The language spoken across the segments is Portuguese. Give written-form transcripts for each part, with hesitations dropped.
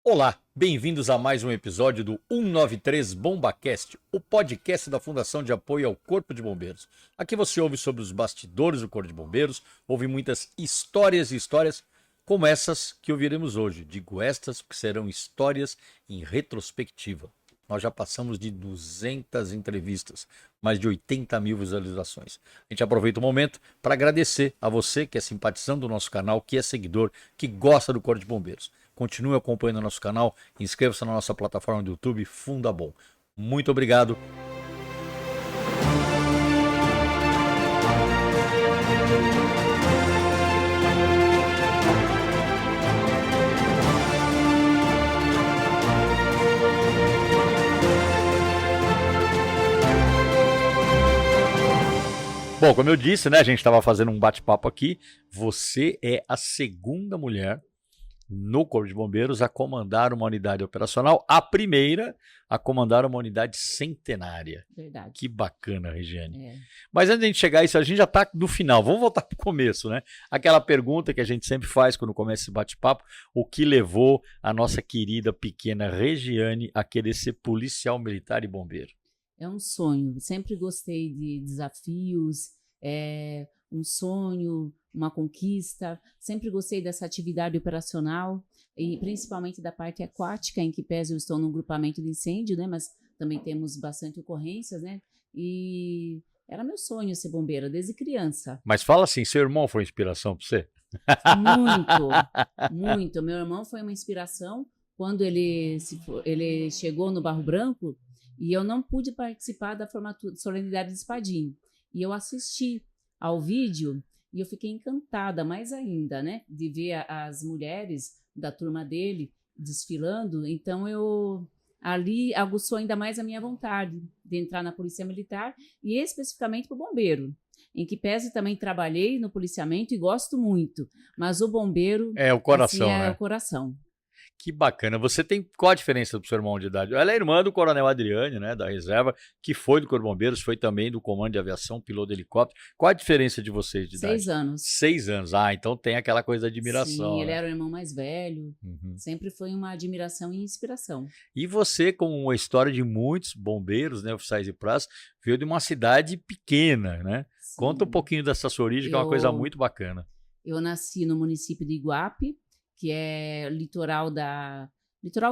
Olá, bem-vindos a mais um episódio do 193 BombaCast, o podcast da Fundação de Apoio ao Corpo de Bombeiros. Aqui você ouve sobre os bastidores do Corpo de Bombeiros, ouve muitas histórias e histórias como essas que ouviremos hoje. Digo estas porque serão histórias em retrospectiva. Nós já passamos de 200 entrevistas, mais de 80 mil visualizações. A gente aproveita o momento para agradecer a você que é simpatizante do nosso canal, que é seguidor, que gosta do Corpo de Bombeiros. Continue acompanhando o nosso canal, inscreva-se na nossa plataforma do YouTube, Fundabom. Muito obrigado. Bom, como eu disse, né, a gente estava fazendo um bate-papo aqui. Você é a segunda mulher no Corpo de Bombeiros a comandar uma unidade operacional, a primeira a comandar uma unidade centenária. Verdade. Que bacana, Regiane. É. Mas antes de a gente chegar a isso, a gente já está no final. Vamos voltar para o começo, né? Aquela pergunta que a gente sempre faz quando começa esse bate-papo: o que levou a nossa querida pequena Regiane a querer ser policial militar e bombeiro? É um sonho. Sempre gostei de desafios, um sonho, uma conquista. Sempre gostei dessa atividade operacional e principalmente da parte aquática, em que pese eu estou num grupamento de incêndio, né? Mas também temos bastante ocorrências, né? E era meu sonho ser bombeira desde criança. Mas fala assim, seu irmão foi inspiração para você? Muito, muito. Meu irmão foi uma inspiração quando ele chegou no Barro Branco e eu não pude participar da formatura, solenidade de Espadim. E eu assisti ao vídeo e eu fiquei encantada mais ainda, né, de ver as mulheres da turma dele desfilando. Então ali aguçou ainda mais a minha vontade de entrar na Polícia Militar e especificamente para o bombeiro. Em que pese também trabalhei no policiamento e gosto muito, mas o bombeiro É o coração, assim, é né? o coração. Que bacana. Você tem qual a diferença do seu irmão de idade? Ela é irmã do Coronel Adriane, né, da reserva, que foi do Corpo de Bombeiros, foi também do Comando de Aviação, piloto de helicóptero. Qual a diferença de vocês de idade? 6 anos. 6 anos. Ah, então tem aquela coisa da Sim, admiração, ele né? era o irmão mais velho. Uhum. Sempre foi uma admiração e inspiração. E você, como uma história de muitos bombeiros, né, oficiais de praça, veio de uma cidade pequena, né? Sim. Conta um pouquinho dessa sua origem, que é uma coisa muito bacana. Eu nasci no município de Iguape, que é litoral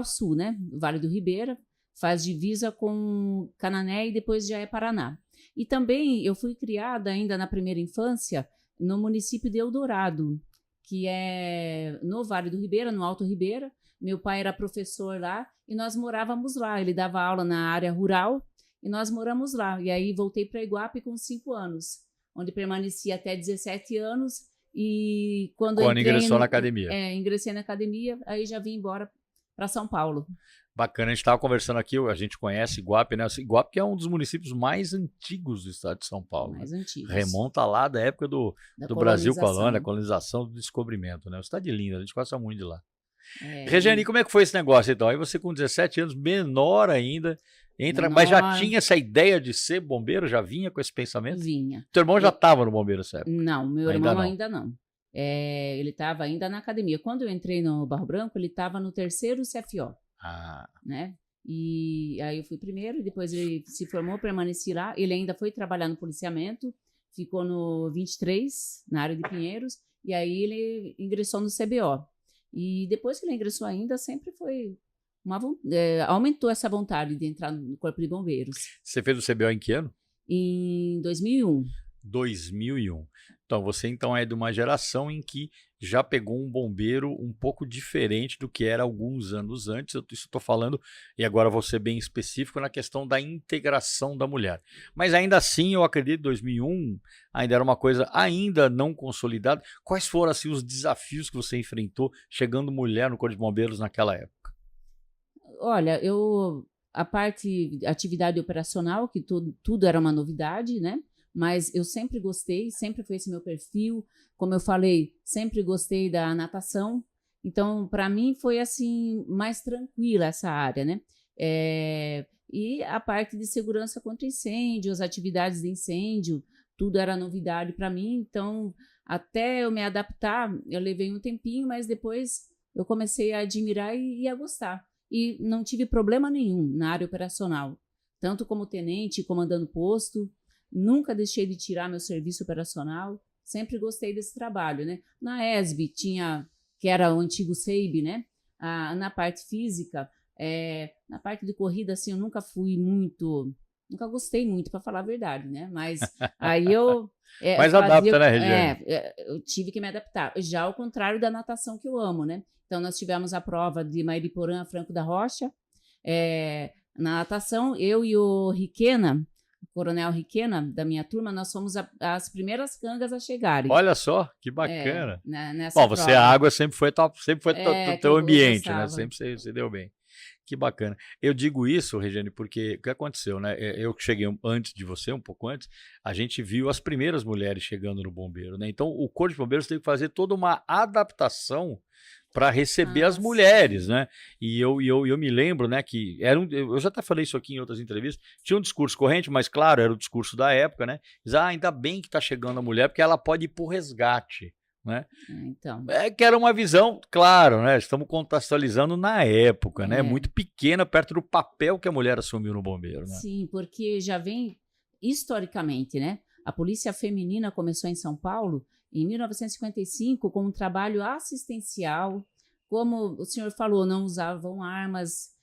sul, né? Vale do Ribeira, faz divisa com Canané e depois já é Paraná. E também eu fui criada ainda na primeira infância no município de Eldorado, que é no Vale do Ribeira, no Alto Ribeira. Meu pai era professor lá e nós morávamos lá. Ele dava aula na área rural e nós moramos lá. E aí voltei para Iguape com 5 anos, onde permaneci até 17 anos. E quando ingressou na academia. Ingressei na academia, aí já vim embora para São Paulo. Bacana, a gente estava conversando aqui, a gente conhece Iguape, né? Iguape que é um dos municípios mais antigos do estado de São Paulo. Mais né? antigos. Remonta lá da época do Brasil colônia, da colonização, do descobrimento, né? Cidade linda, a gente gosta muito de lá. Regiane, como é que foi esse negócio então? Aí você com 17 anos, menor ainda, mas já tinha essa ideia de ser bombeiro? Já vinha com esse pensamento? Vinha. Teu irmão já estava no bombeiro nessa época? Não, meu irmão ainda não. Ele estava ainda na academia. Quando eu entrei no Barro Branco, ele estava no 3º CFO. Né? E aí eu fui primeiro, e depois ele se formou, permaneci lá. Ele ainda foi trabalhar no policiamento, ficou no 23, na área de Pinheiros, e aí ele ingressou no CBO. E depois que ele ingressou ainda, sempre foi aumentou essa vontade de entrar no Corpo de Bombeiros. Você fez o CBO em que ano? Em 2001. 2001. Então, você é de uma geração em que já pegou um bombeiro um pouco diferente do que era alguns anos antes. Isso estou falando, e agora vou ser bem específico, na questão da integração da mulher. Mas ainda assim, eu acredito que 2001 ainda era uma coisa ainda não consolidada. Quais foram assim, os desafios que você enfrentou chegando mulher no Corpo de Bombeiros naquela época? Olha, a atividade operacional, que tudo era uma novidade, né? Mas eu sempre gostei, sempre foi esse meu perfil. Como eu falei, sempre gostei da natação. Então, para mim, foi assim mais tranquila essa área, né? E a parte de segurança contra incêndio, as atividades de incêndio, tudo era novidade para mim. Então, até eu me adaptar, eu levei um tempinho, mas depois eu comecei a admirar e a gostar. E não tive problema nenhum na área operacional, tanto como tenente, comandando posto, nunca deixei de tirar meu serviço operacional, sempre gostei desse trabalho, né? Na ESB tinha, que era o antigo SEIB, né? Na parte física, na parte de corrida, assim, eu nunca gostei muito, para falar a verdade, né? Mas aí eu... Mas adapta, né, Regiane? Eu tive que me adaptar. Já ao contrário da natação, que eu amo, né? Então, nós tivemos a prova de Mairiporã, Franco da Rocha. Na natação, eu e o Riquena, o Coronel Riquena, da minha turma, nós fomos as primeiras cangas a chegarem. Olha só, que bacana. Nessa Bom, prova. a água sempre foi teu ambiente, né? gostava. Sempre você deu bem. Que bacana. Eu digo isso, Regiane, porque o que aconteceu, né? Eu que cheguei antes de você, um pouco antes, a gente viu as primeiras mulheres chegando no bombeiro, né? Então, o Corpo de Bombeiros teve que fazer toda uma adaptação para receber as mulheres, né? E eu me lembro, né, que eu já até falei isso aqui em outras entrevistas, tinha um discurso corrente, mas claro, era o discurso da época, né? Ainda bem que está chegando a mulher, porque ela pode ir por resgate. Né? Então. Que era uma visão, claro, né? Estamos contextualizando na época, né? Muito pequena perto do papel que a mulher assumiu no bombeiro. Né? Sim, porque já vem historicamente, né? A polícia feminina começou em São Paulo em 1955 com um trabalho assistencial, como o senhor falou, não usavam armas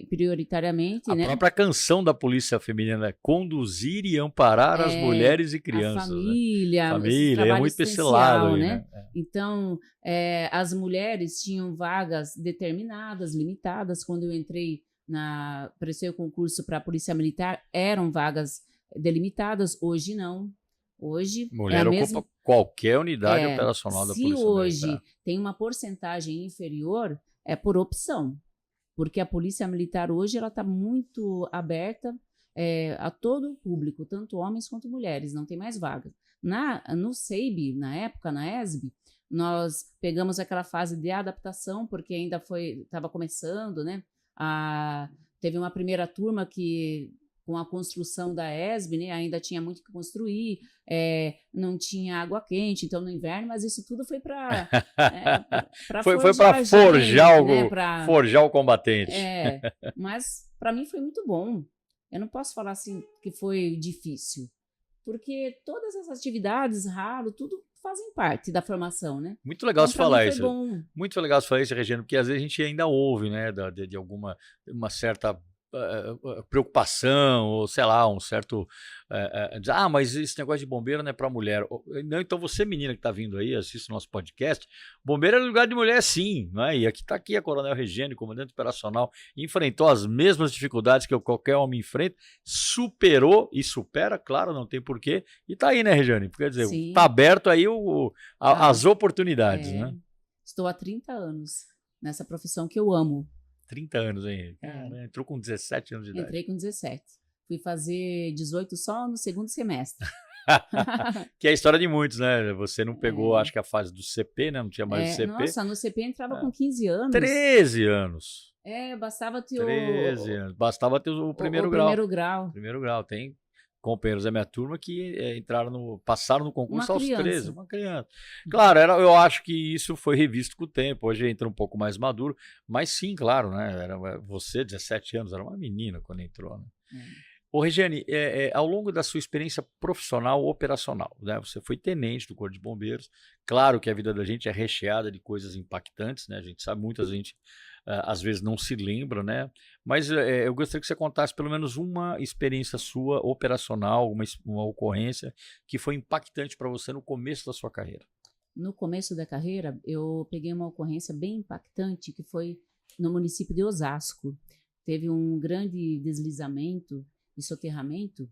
prioritariamente, a própria canção da polícia feminina é conduzir e amparar as mulheres e crianças. A família é muito esse lado aí, né? Então, as mulheres tinham vagas determinadas, limitadas. Quando eu entrei prestei o concurso para a Polícia Militar, eram vagas delimitadas. Hoje não. Hoje mulher ocupa qualquer unidade operacional da Polícia Militar. Se hoje tem uma porcentagem inferior, é por opção. Porque a Polícia Militar hoje está muito aberta a todo o público, tanto homens quanto mulheres, não tem mais vagas. No SEIB, na época, na ESB, nós pegamos aquela fase de adaptação, porque ainda estava começando, né? Teve uma primeira turma que, com a construção da ESB, né, ainda tinha muito que construir, não tinha água quente, então no inverno, mas isso tudo foi para foi para forjar, né, forjar o combatente. Mas para mim foi muito bom. Eu não posso falar assim que foi difícil, porque todas essas atividades, ralo, tudo fazem parte da formação, né? Muito legal você falar isso. Bom. Muito legal você falar isso, Regina, porque às vezes a gente ainda ouve, né, de uma certa preocupação, ou sei lá, um certo mas esse negócio de bombeiro não é para mulher. Não, então você, menina que está vindo aí, assiste o nosso podcast, bombeiro é lugar de mulher sim, né? E aqui a Coronel Regiane, comandante operacional, enfrentou as mesmas dificuldades que qualquer homem enfrenta, superou e supera, claro, não tem porquê, e tá aí, né, Regiane? Quer dizer, sim, tá aberto aí as oportunidades, né? Estou há 30 anos nessa profissão que eu amo. 30 anos, hein? Cara, entrou com 17 anos de idade. Entrei com 17. Fui fazer 18 só no segundo semestre. Que é a história de muitos, né? Você não pegou, acho que a fase do CP, né? Não tinha mais o CP. Nossa, no CP entrava com 15 anos. 13 anos. Bastava ter 13 anos. Bastava ter o primeiro grau. Primeiro grau. Tem companheiros da minha turma que passaram no concurso aos 13, uma criança. Claro, eu acho que isso foi revisto com o tempo, hoje entra um pouco mais maduro, mas sim, claro, né? Você, 17 anos, era uma menina quando entrou, né? Ô, Regiane, ao longo da sua experiência profissional operacional, né? Você foi tenente do Corpo de Bombeiros, claro que a vida da gente é recheada de coisas impactantes, né? A gente sabe, muita gente às vezes não se lembra, né? Mas eu gostaria que você contasse pelo menos uma experiência sua operacional, uma ocorrência que foi impactante para você no começo da sua carreira. No começo da carreira, eu peguei uma ocorrência bem impactante que foi no município de Osasco. Teve um grande deslizamento e soterramento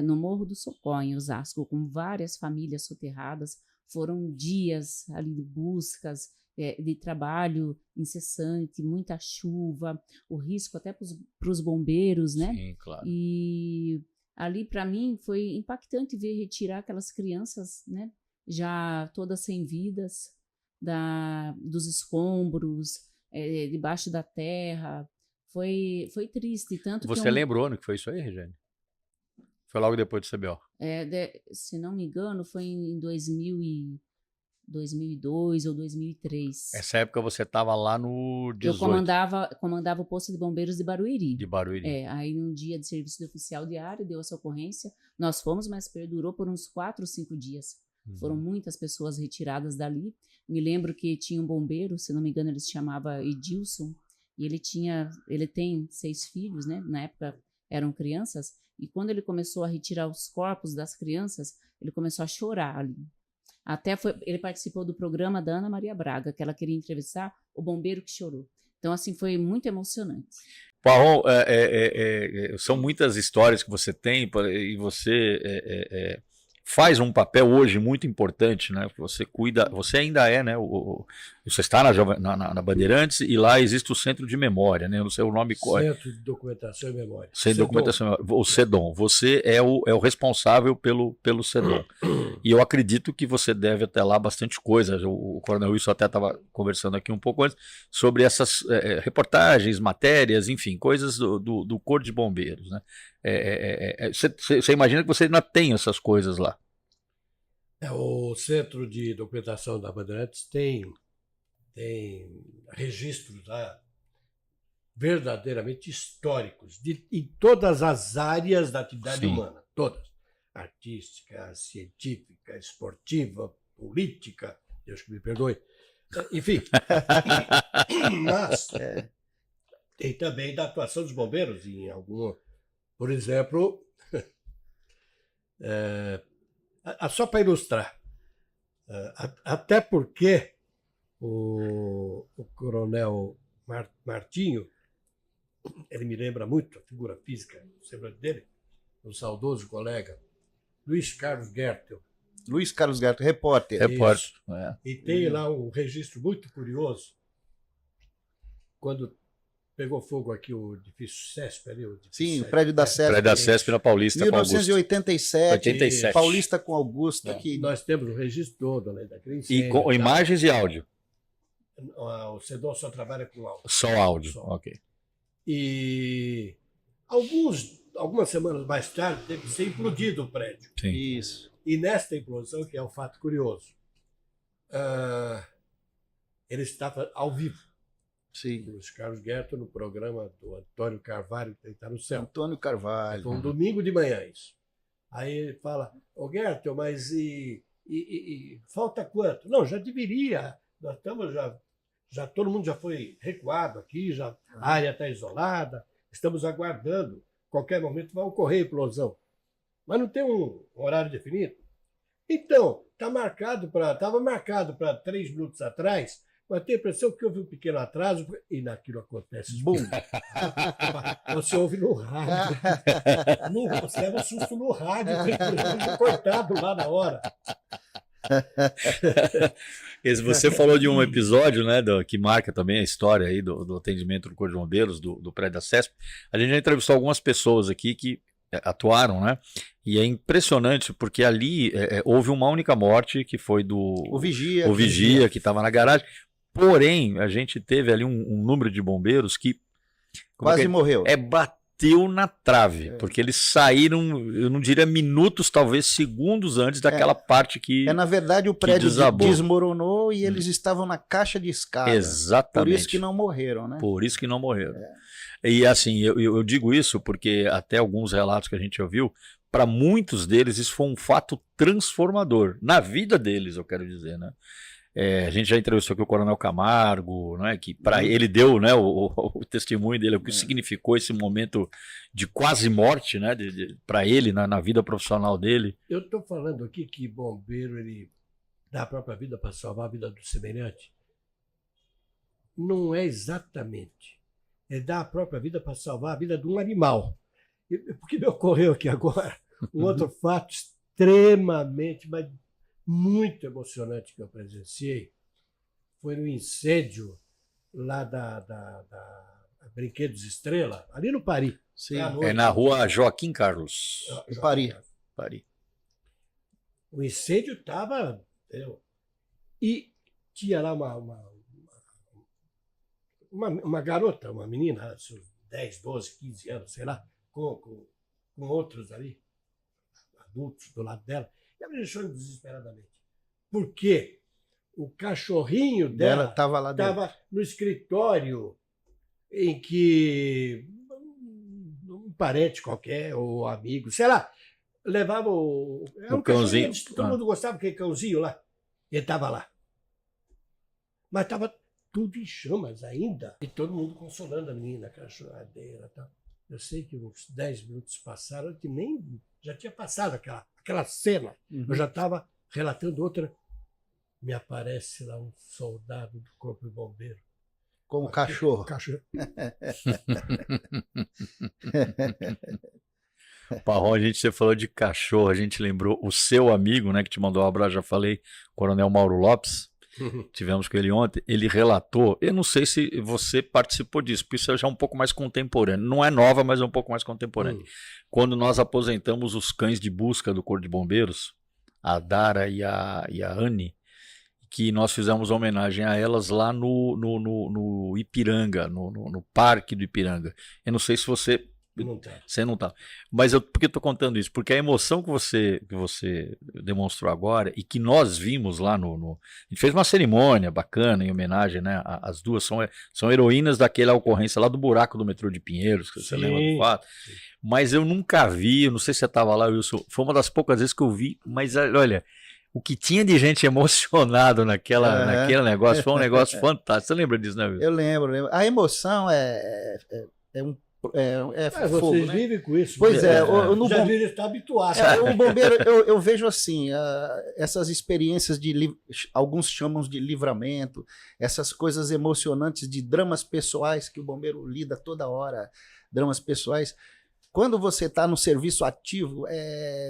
no Morro do Socó, em Osasco, com várias famílias soterradas. Foram dias ali de buscas, de trabalho incessante, muita chuva, o risco até para os bombeiros, né? Sim, claro. E ali, para mim, foi impactante ver retirar aquelas crianças, né? Já todas sem vidas, dos escombros, debaixo da terra. Foi triste. Tanto Você lembra o ano que foi isso aí, Regiane? Foi logo depois do CBO? Se não me engano, foi em 2000 2002 ou 2003. Essa época você estava lá no 18. Eu comandava o posto de bombeiros de Barueri. De Barueri. Aí num dia de serviço de oficial diário, deu essa ocorrência. Nós fomos, mas perdurou por uns 4 ou 5 dias. Foram muitas pessoas retiradas dali. Me lembro que tinha um bombeiro, se não me engano ele se chamava Edilson, e ele tem 6 filhos, né? Na época eram crianças, e quando ele começou a retirar os corpos das crianças, ele começou a chorar ali. Ele participou do programa da Ana Maria Braga, que ela queria entrevistar o bombeiro que chorou. Então, assim, foi muito emocionante. Paul, são muitas histórias que você tem e você faz um papel hoje muito importante, né? Você cuida, você ainda é, né? Você está na Bandeirantes e lá existe o Centro de Memória, né? Não sei o nome correto. Centro de Documentação e Memória. Centro de Documentação e Memória. O CEDOM. Você é o responsável pelo CEDOM. E eu acredito que você deve até lá bastante coisa. O Coronel Wilson até estava conversando aqui um pouco antes sobre essas reportagens, matérias, enfim, coisas do Corpo de Bombeiros, né? Você imagina que você ainda tem essas coisas lá. O Centro de Documentação da Bandeirantes tem registros lá verdadeiramente históricos em todas as áreas da atividade humana, todas. Artística, científica, esportiva, política, Deus que me perdoe. Enfim. Mas tem também da atuação dos bombeiros em algum... Por exemplo, só para ilustrar, até porque o Coronel Martinho, ele me lembra muito a figura física, o semblante dele, um saudoso colega, Luiz Carlos Gertel. Luiz Carlos Gertel, repórter. E tem lá um registro muito curioso, quando pegou fogo aqui o edifício CESP ali. O prédio da CESP. O prédio da CESP na Paulista. 1987. Paulista com Augusta. Aqui. Nós temos o registro todo, além daquele incêndio. E com imagens e áudio? O CEDOM só trabalha com áudio. Só áudio, ok. E algumas semanas mais tarde teve que ser implodido o prédio. Sim. Isso. E nesta implosão, que é um fato curioso, ele estava ao vivo. Sim. Luiz Carlos Gertel, no programa do Antônio Carvalho, que está no céu. Antônio Carvalho. Foi um domingo de manhã isso. Aí ele fala, Gertel, mas falta quanto? Não, já deveria. Nós estamos já todo mundo já foi recuado aqui, a área está isolada, estamos aguardando. Qualquer momento vai ocorrer a implosão. Mas não tem um horário definido. Então, estava marcado para 3 minutos atrás, mas tem a impressão que houve um pequeno atraso e naquilo acontece. Bum! Você ouve no rádio. Você leva um susto no rádio, cortado lá na hora. Você falou de um episódio, né, que marca também a história aí do atendimento do Corpo de Bombeiros, do prédio da CESP. A gente já entrevistou algumas pessoas aqui que atuaram, né? E é impressionante porque ali houve uma única morte que foi o Vigia que estava na garagem. Porém, a gente teve ali um número de bombeiros que quase morreu. Bateu na trave, porque eles saíram, eu não diria minutos, talvez segundos antes daquela parte que na verdade, o prédio desmoronou e eles estavam na caixa de escada. Exatamente. Por isso que não morreram, né? Por isso que não morreram. E assim, eu digo isso porque até alguns relatos que a gente ouviu, para muitos deles isso foi um fato transformador, na vida deles, eu quero dizer, né? A gente já entrevistou aqui o Coronel Camargo, né, que para ele deu, né, o testemunho dele, o que significou esse momento de quase morte, né, para ele na vida profissional dele. Eu estou falando aqui que bombeiro ele dá a própria vida para salvar a vida do semelhante. Não é exatamente. É dar a própria vida para salvar a vida de um animal. Porque me ocorreu aqui agora um outro fato extremamente, mas muito emocionante que eu presenciei foi no incêndio lá da Brinquedos Estrela, ali no Paris. Sim. Na rua Joaquim Carlos. Em Paris. O incêndio estava... E tinha lá uma garota, uma menina, seus 10, 12, 15 anos, sei lá, com outros ali, adultos do lado dela. Ela me deixou desesperadamente. Por quê? o cachorrinho Dela dela estava lá dentro. estava no escritório em que um parente qualquer, ou amigo, sei lá, levava o... Era O cãozinho. Todo mundo gostava daquele cãozinho lá. Ele estava lá. Mas estava tudo em chamas ainda. E todo mundo consolando a menina, aquela choradeira e tal. Eu sei que uns 10 minutos passaram, que nem já tinha passado aquela cena. Eu já estava relatando outra. Me aparece lá um soldado do Corpo de Bombeiro. Com o cachorro. Parrom, você falou de cachorro, a gente lembrou o seu amigo, né, que te mandou um abraço, já falei, Coronel Mauro Lopes. Tivemos com ele ontem, ele relatou, eu não sei se você participou disso, porque isso é já um pouco mais contemporâneo, não é nova, mas é um pouco mais contemporâneo. Quando nós aposentamos os cães de busca do Corpo de Bombeiros, a Dara e a Anne, que nós fizemos homenagem a elas lá no Ipiranga, no Parque do Ipiranga. Eu não sei se você... Não tá. Você não tá. Mas por que eu tô contando isso? Porque a emoção que você demonstrou agora e que nós vimos lá a gente fez uma cerimônia bacana em homenagem, né? As duas são heroínas daquela ocorrência lá do buraco do metrô de Pinheiros, que você lembra do fato. Mas eu nunca vi, eu não sei se você estava lá, Wilson, foi uma das poucas vezes que eu vi, mas olha, o que tinha de gente emocionado naquele negócio foi um negócio fantástico. Você lembra disso, né, Wilson? Eu lembro. A emoção é fogo, vocês né? vivem com isso. Pois né? no já devia estar habituado. o bombeiro, eu vejo assim, essas experiências alguns chamam de livramento, essas coisas emocionantes de dramas pessoais que o bombeiro lida toda hora, dramas pessoais. Quando você está no serviço ativo,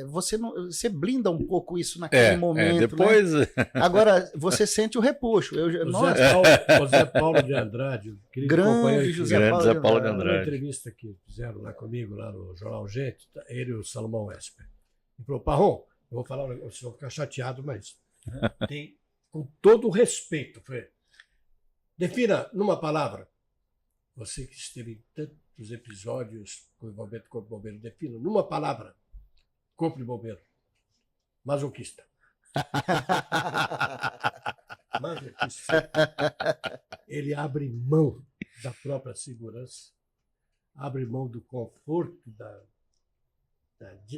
você blinda um pouco isso naquele momento. Depois... Né? Agora, você sente o repuxo. José Paulo de Andrade, grande José Paulo de Andrade. Uma entrevista que fizeram lá comigo, lá no Jornal Gente, ele e o Salomão Esper. Ele falou, Parrom, eu vou falar um negócio, eu vou ficar chateado, mas tem, com todo o respeito, defina numa palavra, você que esteve em tantos episódios com o envolvimento do Corpo de Bombeiro, defina numa palavra, Corpo de Bombeiro, masoquista. Masoquista. Ele abre mão da própria segurança, abre mão do conforto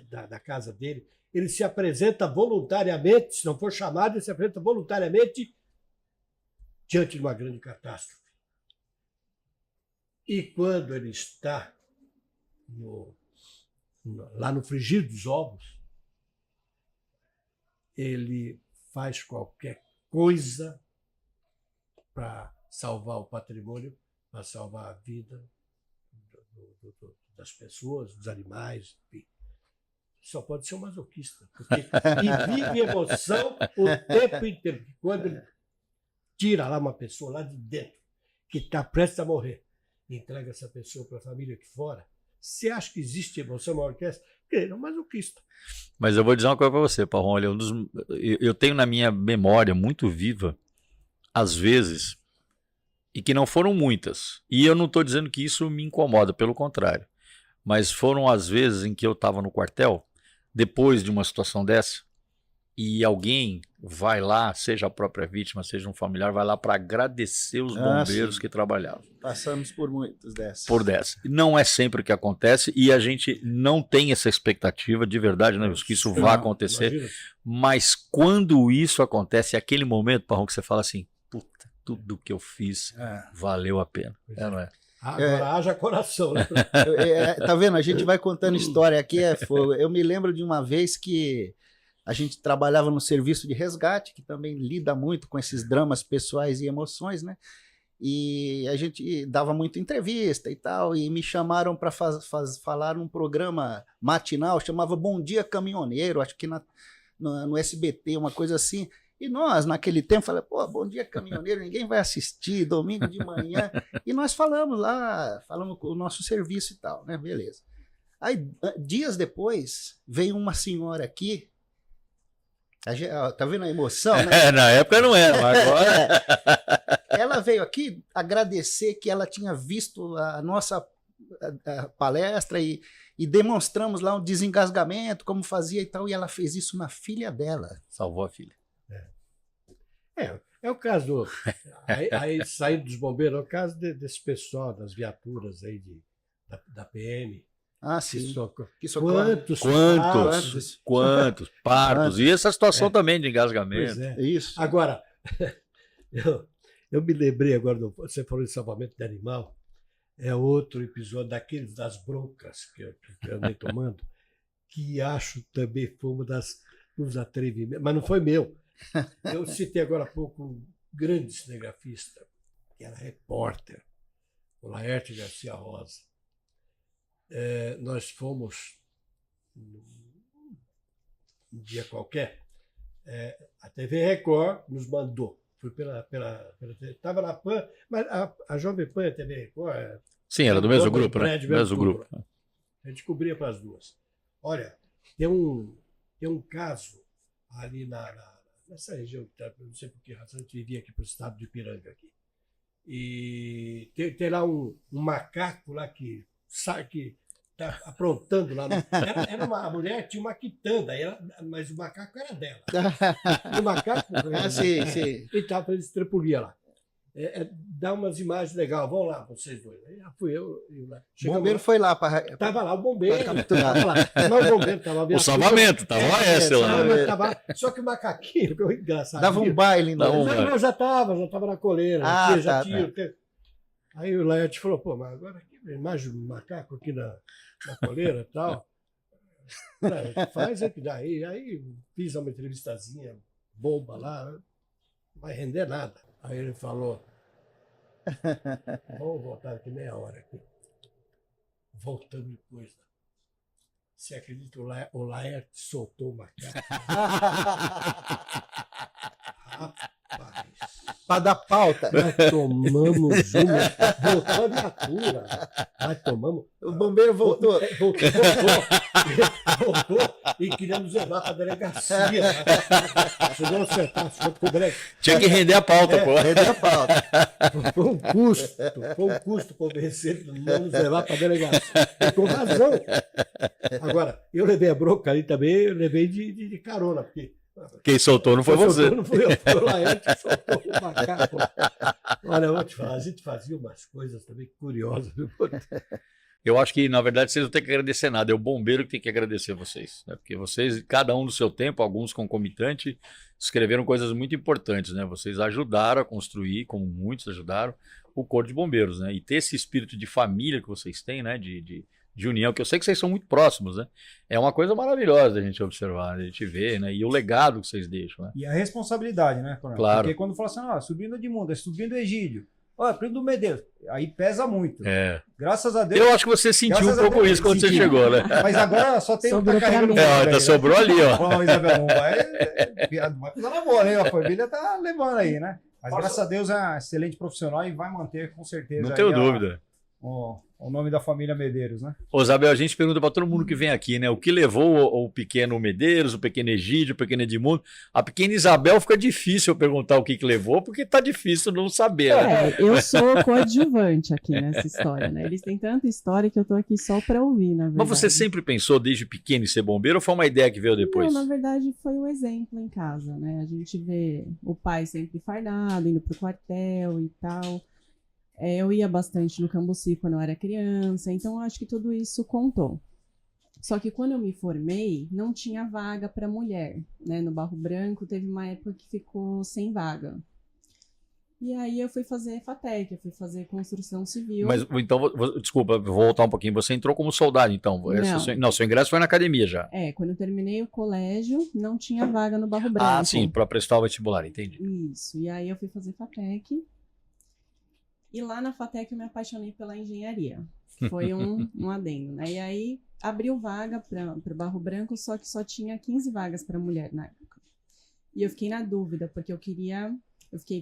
da casa dele, ele se apresenta voluntariamente, se não for chamado, ele se apresenta voluntariamente diante de uma grande catástrofe. E quando ele está lá no frigir dos ovos, ele faz qualquer coisa para salvar o patrimônio, para salvar a vida das pessoas, dos animais, enfim. Só pode ser um masoquista, porque vive emoção o tempo inteiro. Quando ele tira lá uma pessoa lá de dentro, que está prestes a morrer, entrega essa pessoa para a família aqui fora, você acha que existe emoção maior que essa? Porque ele é um masoquista. Mas eu vou dizer uma coisa para você, Parrom, olha, eu tenho na minha memória muito viva, às vezes, e que não foram muitas, e eu não estou dizendo que isso me incomoda, pelo contrário, mas foram as vezes em que eu estava no quartel, depois de uma situação dessa, e alguém vai lá, seja a própria vítima, seja um familiar, vai lá para agradecer os bombeiros que trabalhavam. Passamos por muitos dessas. Não é sempre o que acontece e a gente não tem essa expectativa de verdade, né, que isso vá acontecer. Imagina. Mas quando isso acontece, é aquele momento, Parrom, que você fala assim, puta, tudo que eu fiz valeu a pena. Não é? Agora haja coração, né? Tá vendo? A gente vai contando história aqui, eu me lembro de uma vez que a gente trabalhava no serviço de resgate, que também lida muito com esses dramas pessoais e emoções, né? E a gente dava muita entrevista e tal, e me chamaram para falar num programa matinal, chamava Bom Dia Caminhoneiro, acho que no SBT, uma coisa assim. E nós, naquele tempo, falamos, pô, Bom Dia Caminhoneiro, ninguém vai assistir, domingo de manhã. E nós falamos com o nosso serviço e tal, né? Beleza. Aí, dias depois, veio uma senhora aqui. Tá vendo a emoção, né? Na época não era, mas agora... Ela veio aqui agradecer que ela tinha visto a nossa palestra e demonstramos lá um desengasgamento, como fazia e tal, e ela fez isso na filha dela. Salvou a filha. É o caso do. Aí saindo dos bombeiros, é o caso desse pessoal, das viaturas aí da PM. Ah, Que sim. socorre. Que socorre. Quantos partos. E essa situação também de engasgamento. Pois é. Isso. Agora, eu me lembrei agora, você falou de salvamento de animal, é outro episódio daqueles das broncas que eu andei tomando, que acho também foi dos atrevimentos, mas não foi meu. Eu citei agora há pouco um grande cinegrafista, que era repórter, o Laerte Garcia Rosa. Nós fomos, um dia qualquer, a TV Record nos mandou. Fui estava na PAN, mas a Jovem Pan e a TV Record. Sim, era do mesmo grupo, né? Prédio, Mesmo grupo. A gente cobria para as duas. Olha, tem um caso ali nessa região, não sei por que razão, a gente vivia aqui para o estado de Ipiranga. Aqui. E tem lá um macaco lá que está aprontando lá. Era uma mulher, tinha uma quitanda, mas o macaco era dela. E o macaco sim. e estava fazendo estrepulia lá. Dá umas imagens legais. Vão lá, vocês dois. Aí fui eu e o O bombeiro foi lá para. Estava lá o bombeiro. Pra capturar. Tava lá. Mas o bombeiro estava O salvamento, estava o Aécio lá. Só que o macaquinho, que é engraçado. Dava um baile. Não, já estava na coleira. Ah, já tá. tinha. Aí o Laerte falou, pô, mas agora imagina um macaco aqui na coleira e tal. Faz é que dá. Aí fiz uma entrevistazinha boba lá, não vai render nada. Aí ele falou, vamos voltar aqui meia hora aqui. Voltando depois. Você acredita, o Laerte soltou o macaco? Rapaz. Para dar pauta. Nós tomamos uma. Voltou a viatura. Nós tomamos. O bombeiro voltou. Voltou e queria nos levar para a delegacia. Chegou a acertar, Tinha que render a pauta, pô. Render a pauta. Foi um custo convencer não nos levar para a delegacia. E com razão. Agora, eu levei a bronca ali também, eu levei de carona, porque. Quem soltou não foi você. Não fui eu, foi o Laerte que soltou o macaco. Olha, eu vou te falar, a gente fazia umas coisas também curiosas. Eu acho que, na verdade, vocês não têm que agradecer nada. É o bombeiro que tem que agradecer vocês. Né? Porque vocês, cada um no seu tempo, alguns concomitante, escreveram coisas muito importantes. Né? Vocês ajudaram a construir, como muitos ajudaram, o Corpo de Bombeiros. Né? E ter esse espírito de família que vocês têm, né? De união, que eu sei que vocês são muito próximos, né? É uma coisa maravilhosa a gente observar, a gente ver, né? E o legado que vocês deixam, né? E a responsabilidade, né, Coronel? Claro. Porque quando fala assim, subindo o Edmundo, subindo o Egídio, primo do Medeiros, aí pesa muito. Graças a Deus. Eu acho que você sentiu um pouco isso quando você chegou, né? Mas agora só tem Sobrou tá carregando pra mim. bola, velho. Sobrou ali, ó. Ó, Isabel, não vai pisar na bola, hein? A família tá levando aí, né? Mas graças a Deus é um excelente profissional e vai manter com certeza. Não tenho dúvida. O nome da família Medeiros, né? Ô, Isabel, a gente pergunta para todo mundo que vem aqui, né? O que levou o pequeno Medeiros, o pequeno Egídio, o pequeno Edmundo? A pequena Isabel fica difícil eu perguntar o que levou, porque tá difícil não saber, né? Eu sou coadjuvante aqui nessa história, né? Eles têm tanta história que eu tô aqui só para ouvir, na verdade. Mas você sempre pensou desde pequeno em ser bombeiro ou foi uma ideia que veio depois? Não, na verdade foi um exemplo em casa, né? A gente vê o pai sempre fardado, indo pro quartel e tal. Eu ia bastante no Cambuci quando eu era criança, então acho que tudo isso contou. Só que quando eu me formei, não tinha vaga para mulher, né? No Barro Branco teve uma época que ficou sem vaga. E aí eu fui fazer FATEC, eu fui fazer construção civil. Mas então, desculpa, vou voltar um pouquinho. Você entrou como soldado, então? Não, seu ingresso foi na academia já. Quando eu terminei o colégio, não tinha vaga no Barro Branco. Ah, sim, para prestar o vestibular, entendi. Isso, e aí eu fui fazer FATEC. E lá na FATEC eu me apaixonei pela engenharia. Foi um adendo, né? E aí abriu vaga para o Barro Branco, só que só tinha 15 vagas para mulher na época. E eu fiquei na dúvida, porque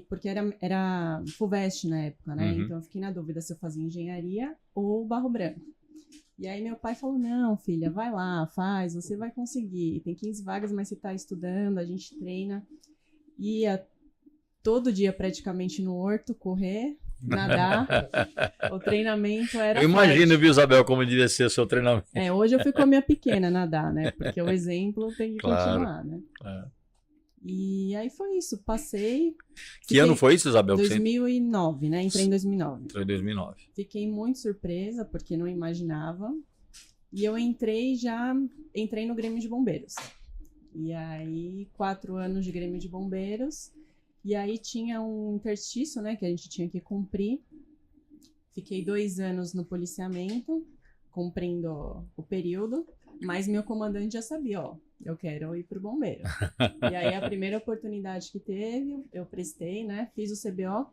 porque era FUVEST na época, né? Então eu fiquei na dúvida se eu fazia engenharia ou Barro Branco. E aí meu pai falou, não, filha, vai lá, faz, você vai conseguir. Tem 15 vagas, mas você está estudando, a gente treina. Ia todo dia praticamente no horto correr, nadar. O treinamento era Eu imagino, forte. viu, Isabel, como devia ser o seu treinamento. Hoje eu fui com a minha pequena nadar, né? Porque o exemplo tem que continuar, né? E aí foi isso, passei. Que ano foi isso, Isabel? que você 2009, né? Entrei em 2009. entrou em 2009. Fiquei muito surpresa, porque não imaginava. E eu entrei no Grêmio de Bombeiros. E aí, 4 anos de Grêmio de Bombeiros. E aí tinha um interstício, né? Que a gente tinha que cumprir. Fiquei 2 anos no policiamento, cumprindo o período. Mas meu comandante já sabia, ó, eu quero ir pro bombeiro. E aí a primeira oportunidade que teve, eu prestei, né? Fiz o CBO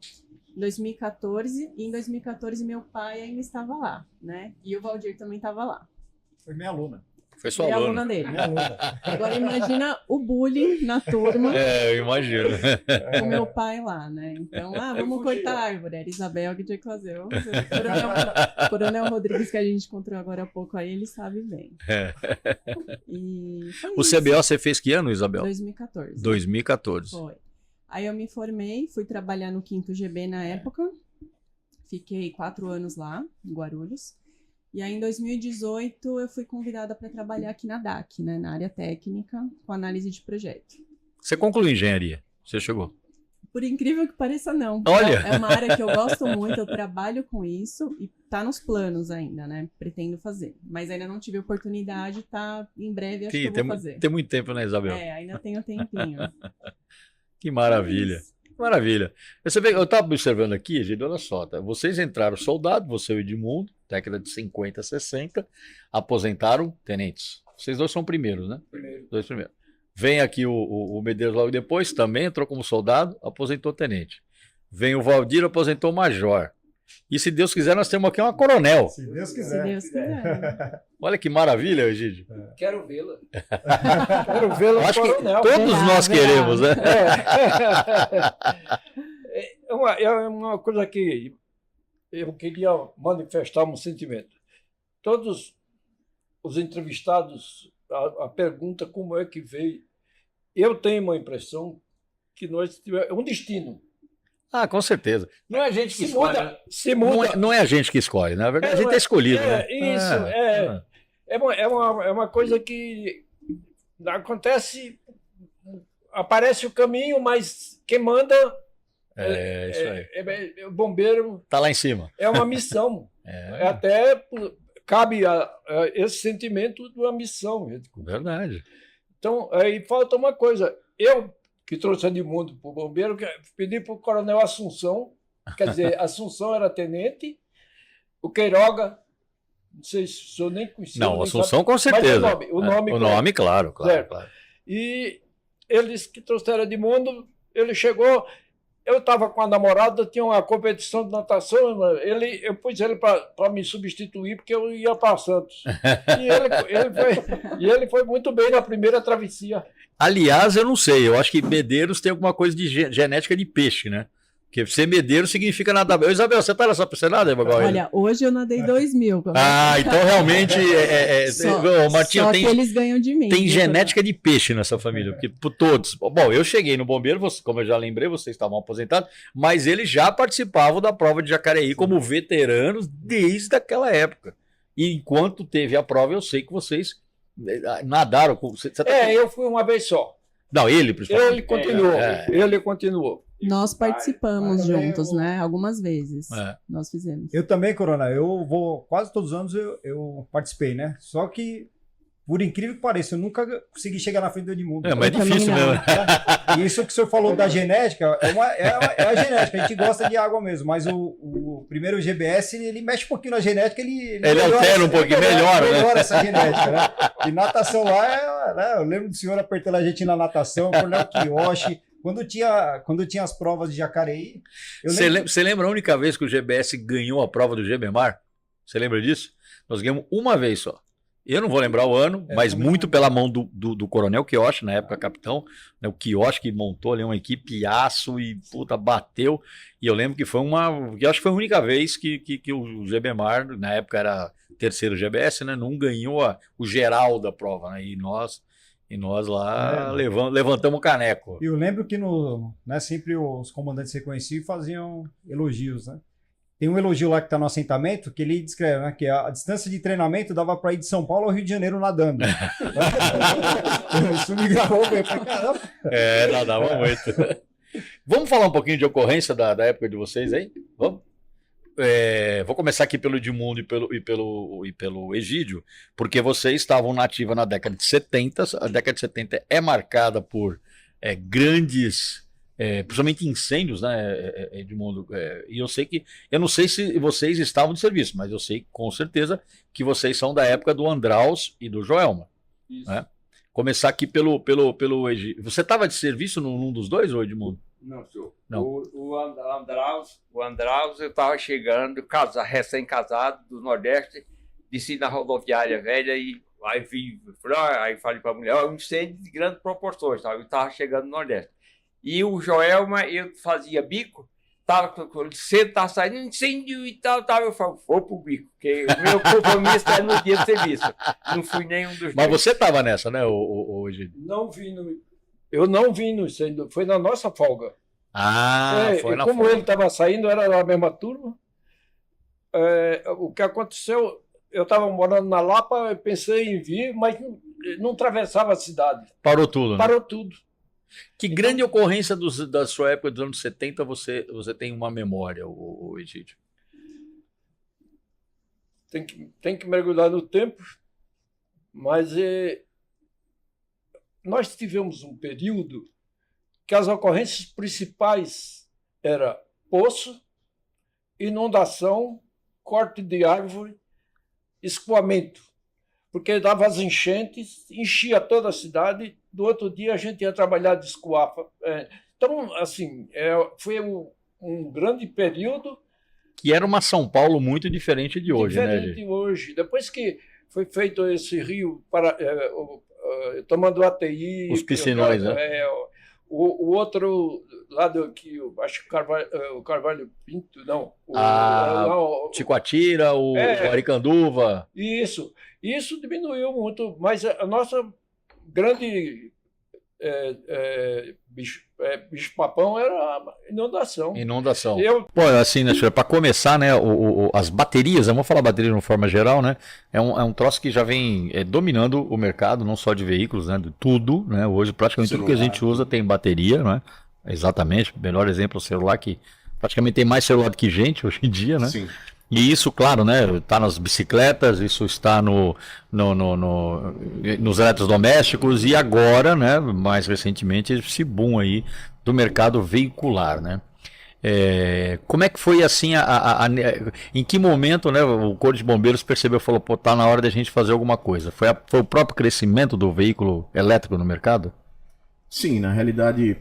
em 2014, e em 2014 meu pai ainda estava lá, né? E o Valdir também estava lá. Foi minha aluna. Foi sua Foi a aluna. aluna dele. Minha aluna. Agora imagina o bullying na turma É, eu imagino. com meu pai lá, né? Então, vamos cortar a árvore. Era Isabel que tinha que fazer. O Coronel Rodrigues, que a gente encontrou agora há pouco aí, ele sabe bem. E foi O isso. CBO você fez que ano, Isabel? 2014. 2014. Foi. Aí eu me formei, fui trabalhar no 5º GB na época. Fiquei 4 anos lá, em Guarulhos. E aí, em 2018, eu fui convidada para trabalhar aqui na DAC, né, na área técnica, com análise de projeto. Você concluiu engenharia? Você chegou? Por incrível que pareça, não. Olha! É uma área que eu gosto muito, eu trabalho com isso e tá nos planos ainda, né? Pretendo fazer. Mas ainda não tive oportunidade, tá em breve, acho que eu vou fazer. Tem muito tempo, né, Isabel? Ainda tenho tempinho. Que maravilha. Isso. Maravilha. Você vê, eu estava observando aqui, gente, olha só, tá? Vocês entraram soldado, você e o Edmundo, década de 50, 60, aposentaram tenentes. Vocês dois são primeiros, né? Dois primeiros. Vem aqui o Medeiros logo depois, também entrou como soldado, aposentou tenente. Vem o Valdir, aposentou major. E se Deus quiser, nós temos aqui uma coronel. Se Deus Se quiser. Deus quiser. Olha que maravilha, Egídio. Quero vê-la. Quero vê-la, Acho que coronel. todos Verá, nós verá. queremos, né? É uma coisa que eu queria manifestar um sentimento. Todos os entrevistados, a pergunta como é que veio, eu tenho uma impressão que nós tivemos um destino. Ah, com certeza. Não é a gente que Se escolhe. muda, se muda. Não é a gente que escolhe, na verdade, a gente é escolhido, né? Isso, é uma coisa que acontece, aparece o caminho, mas quem manda É, isso aí. o bombeiro Tá lá em cima. é uma missão. É, Até cabe a esse sentimento de uma missão. verdade. Então, aí falta uma coisa. Eu, que trouxe Edmundo para o bombeiro, pedi para o coronel Assunção, quer dizer, Assunção era tenente, o Queiroga, não sei se o senhor nem conhecia. Não, nem Assunção sabe, com certeza. Mas o nome, o nome, claro, claro, Certo. claro. E eles que trouxeram Edmundo, ele chegou, eu estava com a namorada, tinha uma competição de natação, eu pus ele para me substituir, porque eu ia para Santos. E ele foi muito bem na primeira travessia. Aliás, eu não sei, eu acho que Medeiros tem alguma coisa de genética de peixe, né? Porque ser Medeiro significa nadar bem. Ô, Isabel, você tá nessa piscinada, igual ele? Olha, hoje eu nadei 2000. Ah, então realmente, ô, Martinho, só que eles ganham de mim. tem viu, genética de peixe nessa família, porque por todos. Bom, eu cheguei no bombeiro, como eu já lembrei, vocês estavam aposentados, mas eles já participavam da prova de Jacareí como veteranos desde aquela época. E enquanto teve a prova, eu sei que vocês nadaram. Você tá... Eu fui uma vez só. Não, ele principalmente. Ele continuou. Nós participamos também juntos, né? Algumas vezes. É. Nós fizemos. Eu também, Corona, eu vou, quase todos os anos eu participei, né? Só que, por incrível que pareça, eu nunca consegui chegar na frente do Edmundo. Mas é Eu também difícil não. mesmo. E isso que o senhor falou da genética, é a genética, a gente gosta de água mesmo, mas o primeiro GBS, ele mexe um pouquinho na genética, ele altera um pouquinho, melhora, né? melhora essa genética, né? E natação lá, né? Eu lembro do senhor apertando a gente na natação, Coronel Kiyoshi, quando tinha as provas de Jacareí. Você lembra a única vez que o GBS ganhou a prova do GBMAR? Você lembra disso? Nós ganhamos uma vez só. Eu não vou lembrar o ano, mas muito pela mão do Coronel Kiyoshi, na época capitão, né, o Kiyoshi que montou ali uma equipe aço e puta, bateu. E eu lembro que foi eu acho que foi a única vez que o GBMAR, na época era terceiro GBS, né, não ganhou o geral da prova, né, e nós lá levantamos o caneco. E eu lembro que sempre os comandantes reconheciam e faziam elogios, né? tem um elogio lá que está no assentamento, que ele descreve, né, que a distância de treinamento dava para ir de São Paulo ao Rio de Janeiro nadando. Isso me gravou bem pra caramba. Não dava muito. Vamos falar um pouquinho de ocorrência da época de vocês aí? Vamos? Vou começar aqui pelo Edmundo e pelo Egídio, porque vocês estavam na ativa na década de 70. A década de 70 é marcada por grandes, principalmente incêndios, né, Edmundo? E eu não sei se vocês estavam de serviço, mas eu sei com certeza que vocês são da época do Andraus e do Joelma. Isso. Né? Começar aqui pelo Egídio. Você estava de serviço num dos dois, ou Edmundo? Não, senhor. Não. O Andraus, eu estava chegando, recém-casado, do Nordeste, desci na rodoviária velha e aí falei para a mulher, um incêndio de grandes proporções, sabe? Eu estava chegando no Nordeste. E o Joelma, eu fazia bico, cedo estava saindo incêndio e tal, eu falei, vou pro bico, porque o meu compromisso é no dia de serviço. Não fui nenhum dos Mas dois. você estava nessa, né, Egídio? Eu não vi no incêndio, foi na nossa folga. Foi na como folga. ele estava saindo, era da mesma turma. O que aconteceu, eu estava morando na Lapa, eu pensei em vir, mas não atravessava a cidade. Parou tudo, né? Parou tudo. Que grande ocorrência da sua época dos anos 70 você tem uma memória, o Egídio? Tem que mergulhar no tempo, mas nós tivemos um período que as ocorrências principais eram poço, inundação, corte de árvore, escoamento, porque dava as enchentes, enchia toda a cidade, do outro dia a gente ia trabalhar de escoar. Então, assim, foi um grande período. Que era uma São Paulo muito diferente de hoje, né, Diferente de hoje. Depois que foi feito esse rio tomando ATI. Os piscinões, né? O outro lado que acho que o Carvalho Pinto, não. Ticoatira, o Aricanduva. Isso diminuiu muito, mas a nossa grande bicho-papão era a inundação. Pô, assim, né, para começar, né, as baterias, vamos falar bateria de uma forma geral, né, é um troço que já vem dominando o mercado, não só de veículos, né, de tudo, né, hoje praticamente tudo que a gente usa tem bateria, né, exatamente, o melhor exemplo é o celular, que praticamente tem mais celular do que gente hoje em dia, né. Sim. E isso, claro, né, está nas bicicletas, isso está nos eletrodomésticos e agora, né, mais recentemente, esse boom aí do mercado veicular, né. Como é que foi assim, em que momento, né, o Corpo de Bombeiros percebeu, falou, pô, tá na hora da gente fazer alguma coisa? Foi o próprio crescimento do veículo elétrico no mercado? Sim, na realidade,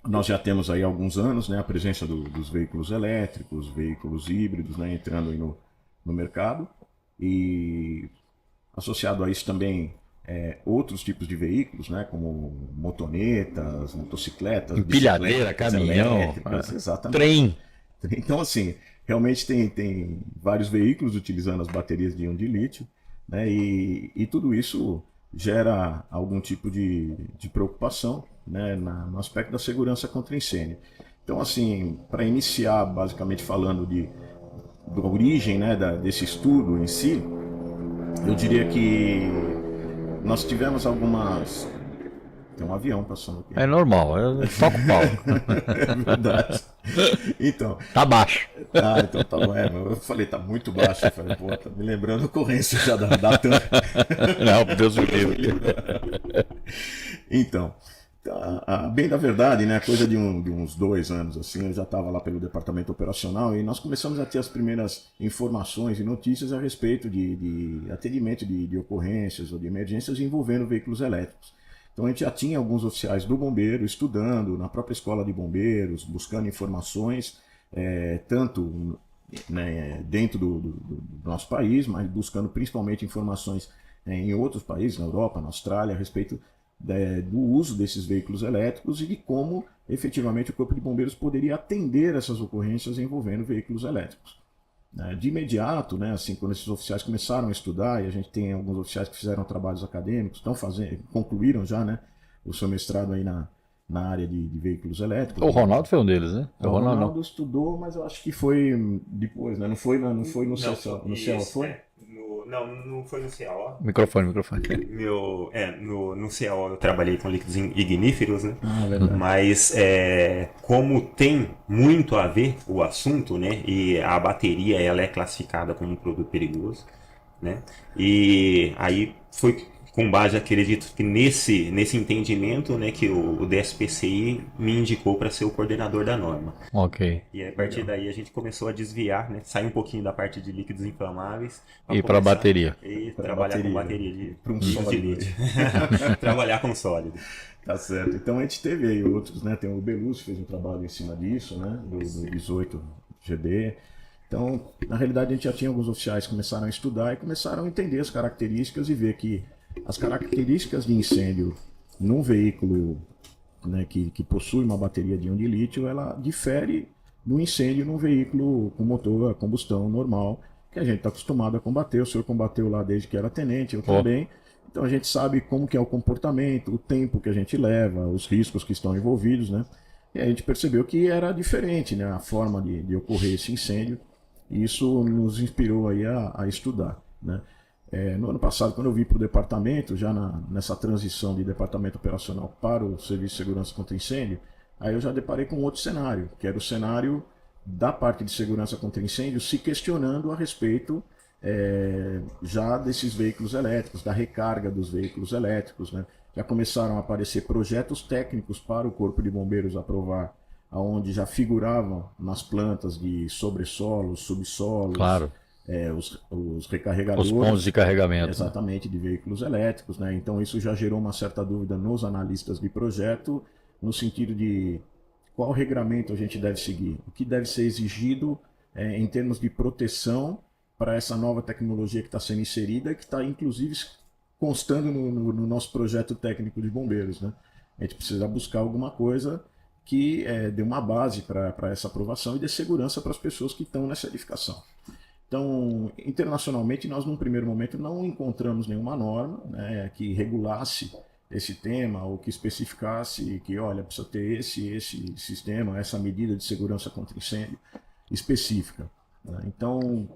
nós já temos aí alguns anos, né, a presença dos veículos elétricos, veículos híbridos, né, entrando aí no mercado, e associado a isso também outros tipos de veículos, né, como motonetas, motocicletas, empilhadeira, caminhão, exatamente. Trem. Então, assim, realmente tem vários veículos utilizando as baterias de íon de lítio, né, e tudo isso gera algum tipo de preocupação, né, no aspecto da segurança contra incêndio. Então, assim, para iniciar basicamente falando da origem, né, desse estudo em si, eu diria que nós tivemos algumas... Tem um avião passando aqui. É normal, eu toco o pau. É verdade. Então... Tá baixo. Então tá bom. Eu falei, tá muito baixo. Eu falei, pô, tá me lembrando a ocorrência já da TAM. Não, Deus me livre. Então, bem da verdade, né, coisa de uns 2 anos, assim, eu já estava lá pelo departamento operacional e nós começamos a ter as primeiras informações e notícias a respeito de atendimento de ocorrências ou de emergências envolvendo veículos elétricos. Então a gente já tinha alguns oficiais do bombeiro estudando na própria escola de bombeiros, buscando informações, tanto, né, dentro do nosso país, mas buscando principalmente informações em outros países, na Europa, na Austrália, a respeito do uso desses veículos elétricos e de como efetivamente o Corpo de Bombeiros poderia atender essas ocorrências envolvendo veículos elétricos. De imediato, né, assim, quando esses oficiais começaram a estudar, e a gente tem alguns oficiais que fizeram trabalhos acadêmicos, concluíram já, né, o seu mestrado aí na área de veículos elétricos. O Ronaldo foi um deles, né? O Ronaldo estudou, mas eu acho que foi depois, né? Não foi no CEA, foi? Não foi no CEA. Microfone. No CEA eu trabalhei com líquidos igníferos, né? Verdade. Mas como tem muito a ver o assunto, né? E a bateria ela é classificada como um produto perigoso, né? E aí foi com base, acredito que nesse entendimento, né, que o DSPCI me indicou para ser o coordenador da norma. Ok. E a partir daí a gente começou a desviar, né, sair um pouquinho da parte de líquidos inflamáveis E para bateria. E trabalhar com bateria para um de sólido. lítio. Trabalhar com sólido. Tá certo. Então a gente teve aí outros, né? Tem o Belus que fez um trabalho em cima disso, né? Do 18 GB. Então, na realidade, a gente já tinha alguns oficiais que começaram a estudar e começaram a entender as características e ver que as características de incêndio num veículo, né, que possui uma bateria de íon de lítio, ela difere do incêndio num veículo com motor a combustão normal, que a gente está acostumado a combater. O senhor combateu lá desde que era tenente, eu também. Então a gente sabe como que é o comportamento, o tempo que a gente leva, os riscos que estão envolvidos, né? E a gente percebeu que era diferente, né, a forma de ocorrer esse incêndio. E isso nos inspirou aí a estudar, né? No ano passado, quando eu vim para o departamento, já nessa transição de departamento operacional para o Serviço de Segurança contra Incêndio, aí eu já deparei com outro cenário, que era o cenário da parte de segurança contra incêndio se questionando a respeito já desses veículos elétricos, da recarga dos veículos elétricos, né? Já começaram a aparecer projetos técnicos para o Corpo de Bombeiros aprovar, onde já figuravam nas plantas de sobressolos, subsolos, Claro. Os recarregadores. Os pontos de carregamento. Exatamente, de veículos elétricos, né? Então isso já gerou uma certa dúvida nos analistas de projeto, no sentido de qual regramento a gente deve seguir, o que deve ser exigido em termos de proteção para essa nova tecnologia que está sendo inserida e que está inclusive constando no nosso projeto técnico de bombeiros, né? A gente precisa buscar alguma coisa que dê uma base para essa aprovação e dê segurança para as pessoas que estão nessa edificação. Então, internacionalmente, nós num primeiro momento não encontramos nenhuma norma, né, que regulasse esse tema ou que especificasse que, olha, precisa ter esse sistema, essa medida de segurança contra incêndio específica, né? Então,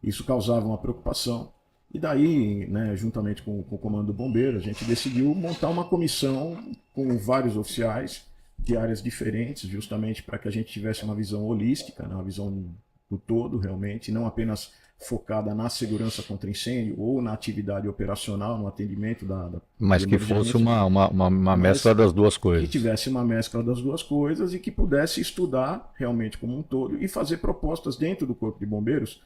isso causava uma preocupação. E daí, né, juntamente com o Comando do Bombeiro, a gente decidiu montar uma comissão com vários oficiais de áreas diferentes, justamente para que a gente tivesse uma visão holística, né, uma visão do todo, realmente, não apenas focada na segurança contra incêndio ou na atividade operacional, no atendimento Mas que fosse uma mescla das duas coisas. Que tivesse uma mescla das duas coisas e que pudesse estudar realmente como um todo e fazer propostas dentro do Corpo de Bombeiros,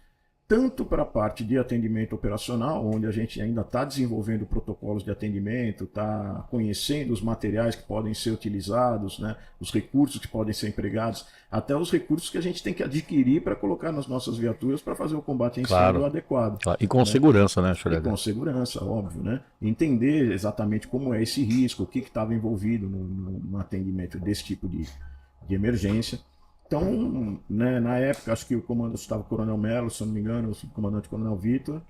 tanto para a parte de atendimento operacional, onde a gente ainda está desenvolvendo protocolos de atendimento, está conhecendo os materiais que podem ser utilizados, né, os recursos que podem ser empregados, até os recursos que a gente tem que adquirir para colocar nas nossas viaturas para fazer o combate a incêndio adequado. Claro. E com segurança, né, Schroeder? E com segurança, óbvio, né? Entender exatamente como é esse risco, o que estava envolvido no atendimento desse tipo de emergência. Então, né, na época, acho que o comando estava o Coronel Melo, se eu não me engano, o comandante Coronel Vitor,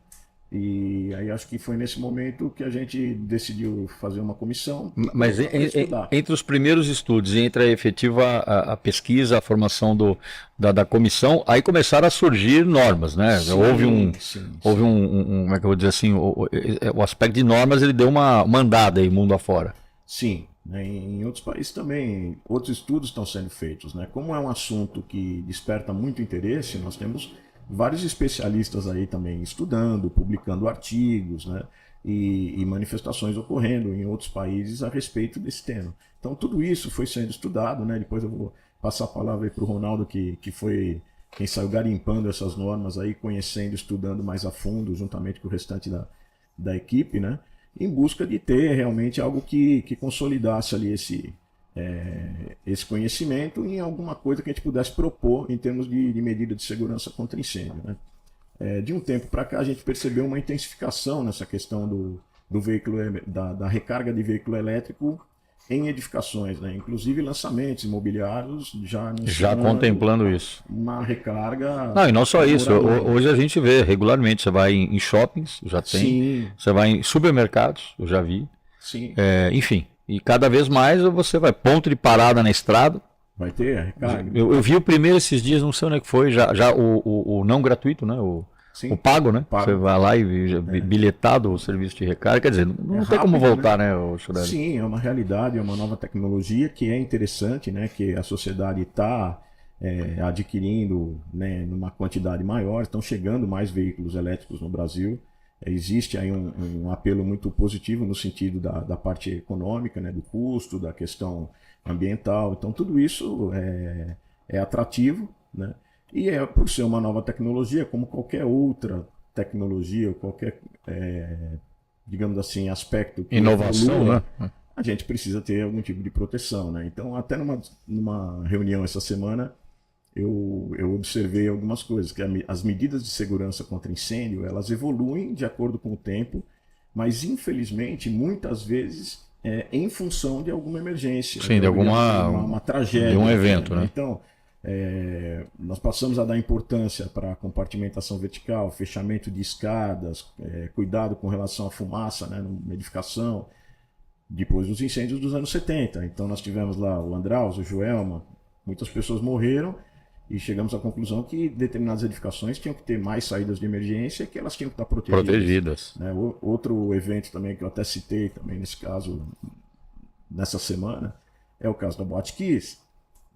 e aí acho que foi nesse momento que a gente decidiu fazer uma comissão. Mas entre os primeiros estudos, entre a efetiva a pesquisa, a formação da comissão, aí começaram a surgir normas, né? Sim, houve sim. como é que eu vou dizer assim, o aspecto de normas ele deu uma andada aí mundo afora. Sim. Em outros países também, outros estudos estão sendo feitos, né? Como é um assunto que desperta muito interesse, nós temos vários especialistas aí também estudando, publicando artigos, né? E manifestações ocorrendo em outros países a respeito desse tema. Então tudo isso foi sendo estudado, né? Depois eu vou passar a palavra para o Ronaldo, que foi quem saiu garimpando essas normas aí, conhecendo, estudando mais a fundo, juntamente com o restante da equipe, né? Em busca de ter realmente algo que consolidasse ali esse conhecimento em alguma coisa que a gente pudesse propor em termos de medida de segurança contra incêndio, né? De um tempo para cá a gente percebeu uma intensificação nessa questão do veículo, da recarga de veículo elétrico em edificações, né? Inclusive lançamentos imobiliários já contemplando isso. Uma recarga. Não, e não só isso. Hoje a gente vê regularmente. Você vai em shoppings, já tem. Sim. Você vai em supermercados, eu já vi. Sim. Enfim, E cada vez mais você vai, ponto de parada na estrada. Vai ter a recarga. Eu vi o primeiro esses dias, não sei onde é que foi, já o não gratuito, né? Sim. O pago, né? Pago. Você vai lá e bilhetado o serviço de recarga. Quer dizer, não tem como rápido, voltar, né, Churelli? Sim, é uma realidade, é uma nova tecnologia que é interessante, né? Que a sociedade está adquirindo, né, numa quantidade maior, estão chegando mais veículos elétricos no Brasil. Existe aí um apelo muito positivo no sentido da parte econômica, né, do custo, da questão ambiental. Então, tudo isso é atrativo, né? E por ser uma nova tecnologia, como qualquer outra tecnologia, ou qualquer, digamos assim, aspecto que inovação, evolua, né? a gente precisa ter algum tipo de proteção, né? Então, até numa reunião essa semana, eu observei algumas coisas, que as medidas de segurança contra incêndio, elas evoluem de acordo com o tempo, mas infelizmente, muitas vezes, em função de alguma emergência. Sim, de uma tragédia. De um evento, né? Então, nós passamos a dar importância para a compartimentação vertical, fechamento de escadas, cuidado com relação à fumaça, né, na edificação, depois dos incêndios dos anos 70. Então nós tivemos lá o Andraus, o Joelma, muitas pessoas morreram e chegamos à conclusão que determinadas edificações tinham que ter mais saídas de emergência, que elas tinham que estar protegidas. Né? Outro evento também que eu até citei também nesse caso, nessa semana, é o caso da Boate Kiss.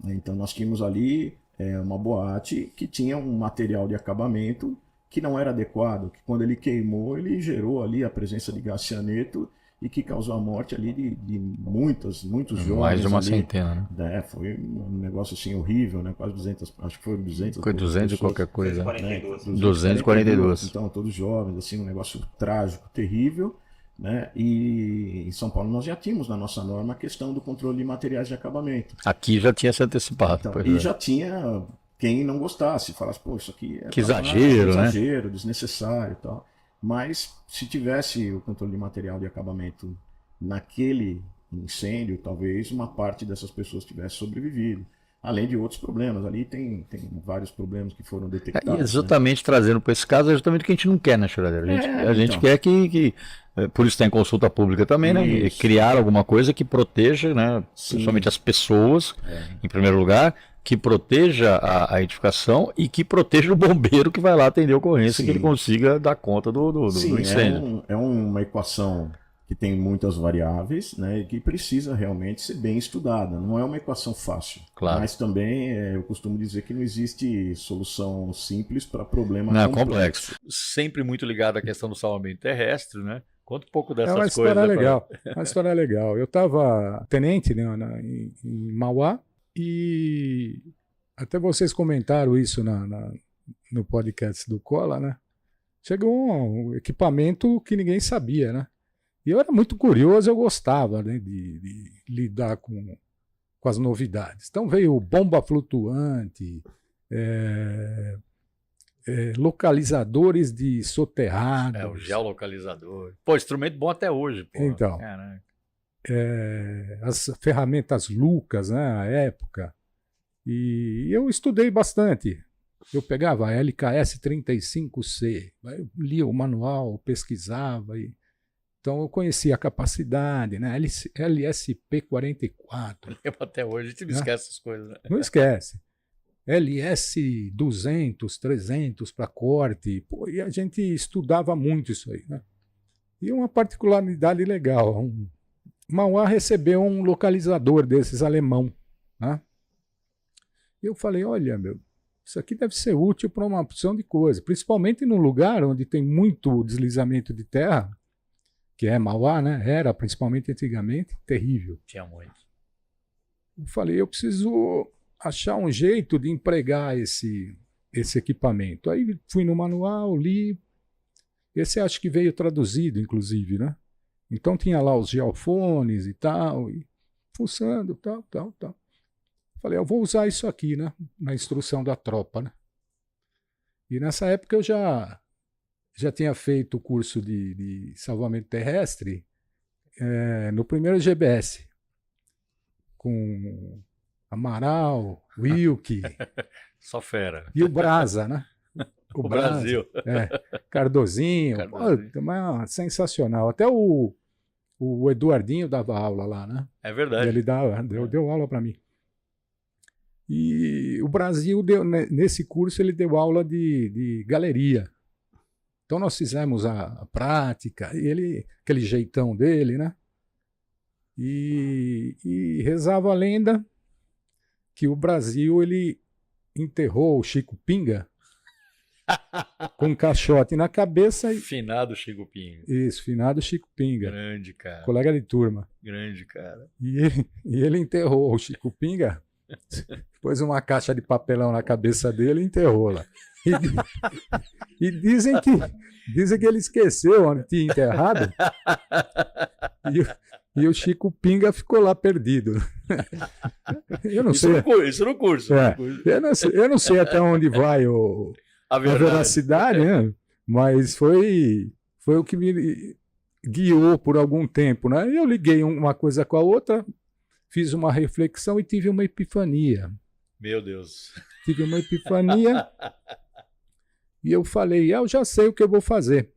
Então nós tínhamos ali uma boate que tinha um material de acabamento que não era adequado, que quando ele queimou, ele gerou ali a presença de gás cianeto e que causou a morte ali de muitos jovens. Mais de uma ali. Centena, né? Foi um negócio assim horrível, né? Quase 200, acho que foi 200. Foi 200 e qualquer coisa. 242. Então, todos jovens, assim, um negócio trágico, terrível. Né? E em São Paulo nós já tínhamos na nossa norma a questão do controle de materiais de acabamento. Aqui já tinha se antecipado. Então, já tinha quem não gostasse, falasse, pô, isso aqui que exagero, né? Exagero, desnecessário e tal. Mas se tivesse o controle de material de acabamento naquele incêndio, talvez uma parte dessas pessoas tivesse sobrevivido. Além de outros problemas, ali tem vários problemas que foram detectados. E exatamente, né? Trazendo para esse caso, é justamente o que a gente não quer, né, Churelli? A gente quer que por isso tem consulta pública também, isso. Né? Criar alguma coisa que proteja, né, principalmente as pessoas, em primeiro lugar, que proteja a edificação e que proteja o bombeiro que vai lá atender a ocorrência, que ele consiga dar conta do incêndio. É uma equação que tem muitas variáveis, né, e que precisa realmente ser bem estudada. Não é uma equação fácil, claro. Mas também eu costumo dizer que não existe solução simples para problema complexo. Sempre muito ligado à questão do salvamento terrestre, né? Conta um pouco dessas coisas. Uma história legal. Eu estava tenente, né, em Mauá, e até vocês comentaram isso no podcast do Cola, né? Chegou um equipamento que ninguém sabia, né? E eu era muito curioso, eu gostava, né, de lidar com as novidades. Então veio bomba flutuante, localizadores de soterrados. O geolocalizador. Pô, instrumento bom até hoje. Pô. Então, as ferramentas Lucas, né, à época. E eu estudei bastante. Eu pegava a LKS 35C, eu lia o manual, pesquisava. Então eu conhecia a capacidade, né, LSP 44. Até hoje a gente não esquece essas coisas. Né? Não esquece. LS 200, 300 para corte. Pô, e a gente estudava muito isso aí, né? E uma particularidade legal, Mauá recebeu um localizador desses alemão, né? E eu falei, olha, isso aqui deve ser útil para uma opção de coisa, principalmente num lugar onde tem muito deslizamento de terra, que é Mauá, né? Era, principalmente antigamente, terrível. Tinha muito. Eu falei, eu preciso achar um jeito de empregar esse equipamento. Aí fui no manual, li. Esse acho que veio traduzido, inclusive, né? Então tinha lá os geofones e tal, e fuçando, tal. Falei, eu vou usar isso aqui, né? Na instrução da tropa, né? E nessa época eu já tinha feito o curso de salvamento terrestre no primeiro GBS, com Amaral, Wilke. Só fera. E o Brasa, né? O Brasil. Cardozinho. Pô, mas sensacional. Até o O Eduardinho dava aula lá, né? É verdade. Ele deu aula para mim. E o Brasil, nesse curso, ele deu aula de galeria. Então nós fizemos a prática, e aquele jeitão dele, né? E rezava a lenda que o Brasil, ele enterrou o Chico Pinga com um caixote na cabeça. Finado Chico Pinga. Isso, finado Chico Pinga. Grande, cara. Colega de turma. Grande, cara. E ele enterrou o Chico Pinga, pôs uma caixa de papelão na cabeça dele e enterrou lá. E dizem que ele esqueceu onde tinha enterrado. E o Chico Pinga ficou lá perdido. Eu não sei. Isso no curso. Eu não sei até onde vai a veracidade, né? Mas foi o que me guiou por algum tempo, né? Eu liguei uma coisa com a outra, fiz uma reflexão e tive uma epifania. Meu Deus. Tive uma epifania e eu falei, eu já sei o que eu vou fazer.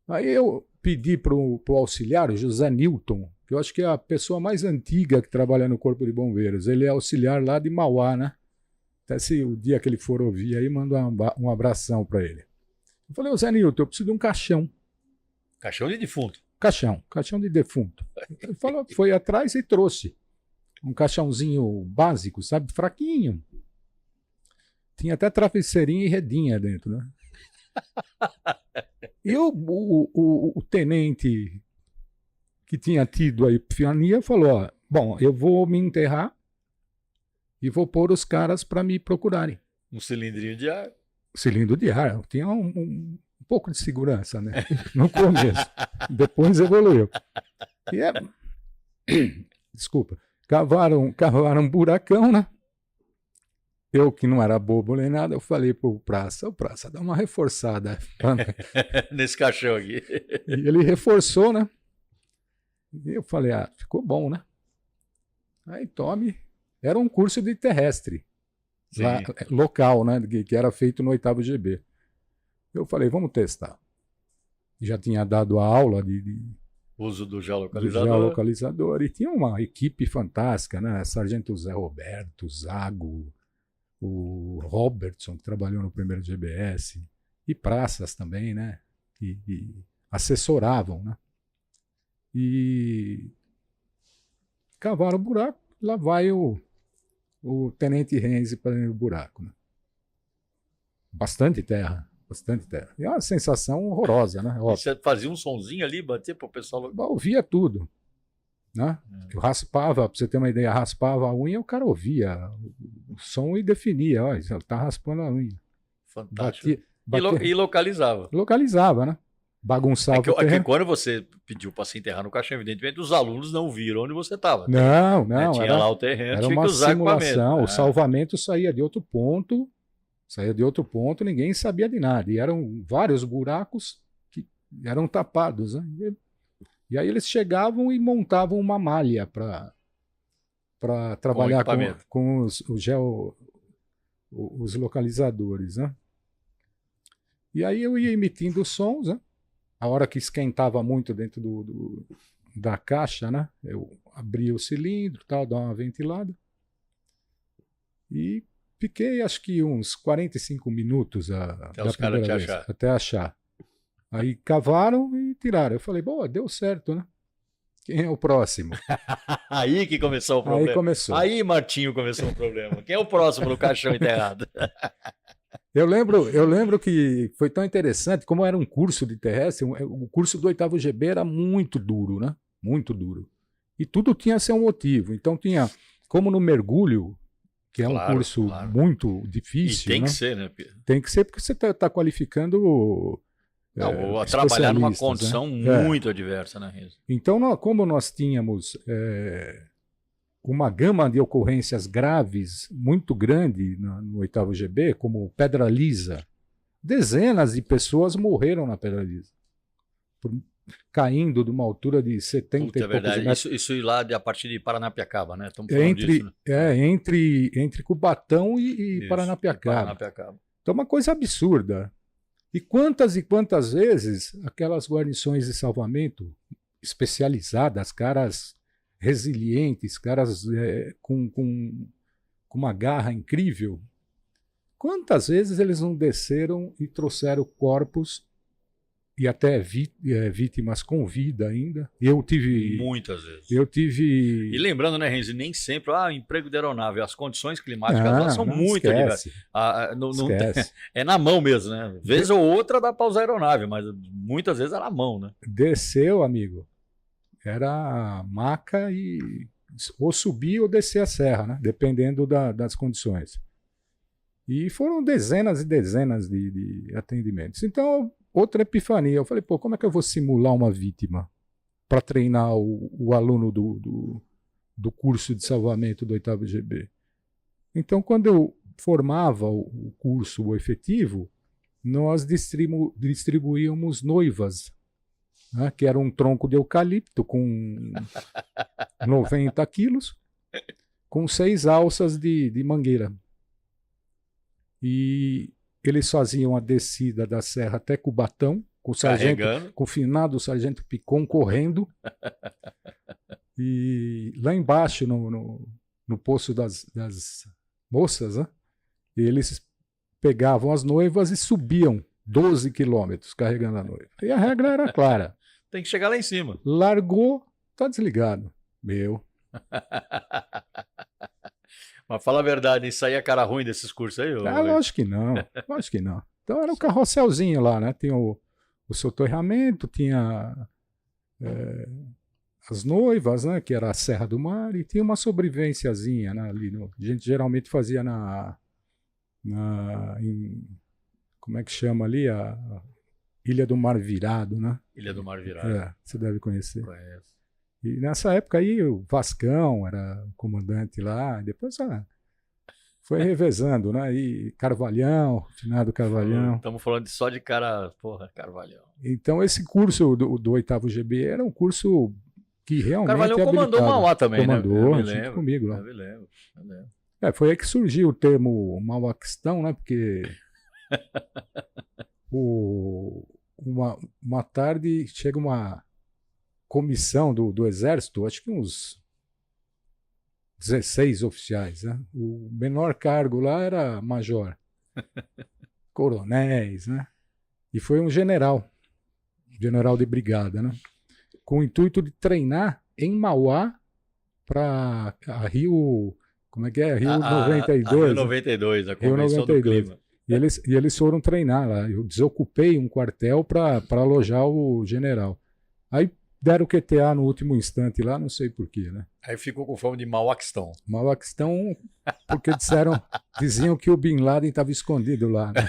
Aí eu pedi para o auxiliar, o José Newton, que eu acho que é a pessoa mais antiga que trabalha no Corpo de Bombeiros. Ele é auxiliar lá de Mauá, né? Até se o dia que ele for ouvir aí, manda um abração para ele. Eu falei, José Newton, eu preciso de um caixão. Caixão de defunto. Caixão de defunto. Ele falou, foi atrás e trouxe. Um caixãozinho básico, sabe? Fraquinho. Tinha até travesseirinho e redinha dentro, né? E o tenente que tinha tido a epifania falou, ó, bom, eu vou me enterrar e vou pôr os caras para me procurarem. Um cilindrinho de ar. Cilindro de ar. Tinha um pouco de segurança, né? No começo. Depois evoluiu. Desculpa. Cavaram um buracão, né? Eu, que não era bobo nem nada, eu falei pro Praça, dá uma reforçada. Nesse caixão aqui. E ele reforçou, né? E eu falei, ficou bom, né? Aí tome. Era um curso de terrestre. Lá, local, né? Que era feito no 8º GB. Eu falei, vamos testar. Já tinha dado a aula de uso do geolocalizador. Geolocalizador. E tinha uma equipe fantástica, né? Sargento Zé Roberto, Zago, o Robertson, que trabalhou no 1º GBS, e praças também, né? E assessoravam, né? E cavaram o buraco, lá vai o Tenente Renzi para dentro do buraco, né? Bastante terra. E é uma sensação horrorosa, né? Você fazia um sonzinho ali, batia para o pessoal. Eu ouvia tudo, né? Eu raspava, para você ter uma ideia, raspava a unha, o cara ouvia o som e definia, ó, ele tá raspando a unha. Fantástico. E localizava. Localizava, né? Bagunçava. É que quando você pediu para se enterrar no caixão, evidentemente os alunos não viram onde você estava. Não. Tinha lá o terreno, era tinha uma que usar simulação. O salvamento saía de outro ponto. Ninguém sabia de nada. E eram vários buracos que eram tapados, né? E aí eles chegavam e montavam uma malha para trabalhar com os localizadores, né? E aí eu ia emitindo sons, né? A hora que esquentava muito dentro da caixa, né? Eu abria o cilindro, tal, dava uma ventilada. E fiquei, acho que uns 45 minutos até achar. Aí cavaram e tiraram. Eu falei, boa, deu certo, né? Quem é o próximo? Aí que começou o problema. Aí começou. Aí, Martinho, começou o problema. Quem é o próximo no caixão enterrado? Eu lembro que foi tão interessante, como era um curso de terrestre, o curso do 8º GB era muito duro, né? Muito duro. E tudo tinha seu motivo. Então tinha, como no mergulho, que é um curso muito difícil. E tem né? que ser, né, Pedro? Tem que ser, porque você está qualificando. Trabalhar numa condição muito adversa, né, Renzo? Então, como nós tínhamos uma gama de ocorrências graves muito grande no 8º GB, como pedra lisa, dezenas de pessoas morreram na pedra lisa, caindo de uma altura de 70 Puta, e poucos verdade. metros. Isso lá a partir de Paranapiacaba, né? Estamos falando disso, né? Entre Cubatão e Paranapiacaba. Então, uma coisa absurda. E quantas vezes aquelas guarnições de salvamento, especializadas, caras resilientes, caras com uma garra incrível. Quantas vezes eles não desceram e trouxeram corpos e até vítimas com vida ainda? Eu tive... Muitas vezes. Eu tive... E lembrando, né, Renzi, nem sempre, o emprego de aeronave, as condições climáticas lá são muito esquece. diversas. É na mão mesmo, né? Vez ou outra dá para usar aeronave, mas muitas vezes é na mão, né? Desceu, amigo. Era maca e ou subir ou descer a serra, né? Dependendo das condições. E foram dezenas e dezenas de atendimentos. Então, outra epifania. Eu falei, pô, como é que eu vou simular uma vítima para treinar o aluno do curso de salvamento do 8º GB? Então, quando eu formava o curso, o efetivo, nós distribuíamos noivas, né, que era um tronco de eucalipto com 90 quilos, com 6 alças de mangueira. E eles faziam a descida da serra até Cubatão, com o finado sargento Picon correndo. E lá embaixo, no poço das moças, né, eles pegavam as noivas e subiam 12 quilômetros carregando a noiva. E a regra era clara. Tem que chegar lá em cima. Largou, tá desligado. Meu. Mas fala a verdade, isso aí é cara ruim desses cursos aí? Lógico que não. Lógico que não. Então era o carrosselzinho lá, né? Tinha o soterramento, tinha as noivas, né? Que era a Serra do Mar, e tinha uma sobrevivênciazinha, né? Ali a gente geralmente fazia como é que chama ali? A Ilha do Mar Virado, né? Ilha do Mar Virado. Você deve conhecer. Conheço. E nessa época aí o Vascão era o comandante lá, e depois foi revezando, né? E Carvalhão, finado Carvalhão. Estamos falando só de cara, Carvalhão. Então esse curso do 8º GB era um curso que realmente Carvalhão comandou Mauá também, comandou, né? junto comigo lá. Eu me lembro. Foi aí que surgiu o termo Mauaquistão, né? Porque uma tarde chega uma comissão do Exército, acho que uns 16 oficiais, né? O menor cargo lá era major, coronéis, né? E foi um general de brigada, né? Com o intuito de treinar em Mauá para a Rio, como é que é? Rio 92. A Rio 92, a Convenção do Clima. E eles foram treinar lá. Eu desocupei um quartel para alojar o general. Aí deram o QTA no último instante lá, não sei porquê, né? Aí ficou com fome de Mauaquistão. Mauaquistão, porque diziam que o Bin Laden estava escondido lá, né?